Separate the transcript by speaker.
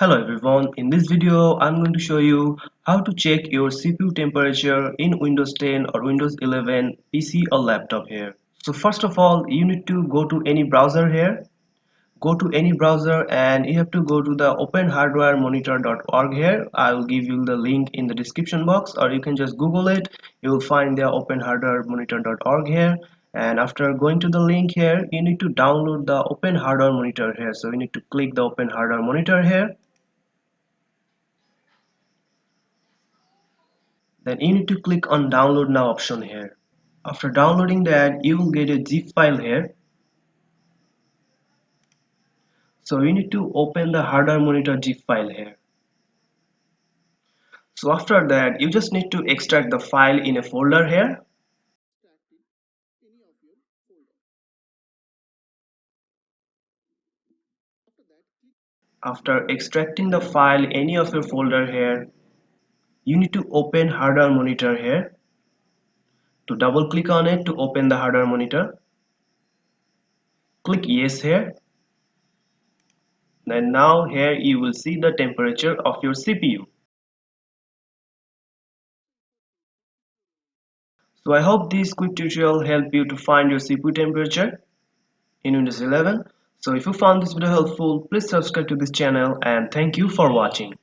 Speaker 1: Hello everyone, in this video I'm going to show you how to check your CPU temperature in Windows 10 or Windows 11 PC or laptop here. So first of all you need to go to any browser here. Go to any browser and you have to go to the openhardwaremonitor.org here. I will give you the link in the description box, or you can just Google it. You will find the openhardwaremonitor.org here, and after going to the link here you need to download the Open Hardware Monitor here. So you need to click the Open Hardware Monitor here. Then you need to click on download now option here. After downloading that you will get a zip file here. So you need to open the hardware monitor zip file here. So after that you just need to extract the file in a folder here. After extracting the file any of your folder here, you need to open hardware monitor here. To double click on it to open the hardware monitor, click yes here. Then now here you will see the temperature of your CPU. So I hope this quick tutorial helped you to find your CPU temperature in Windows 11. So if you found this video helpful, please subscribe to this channel and thank you for watching.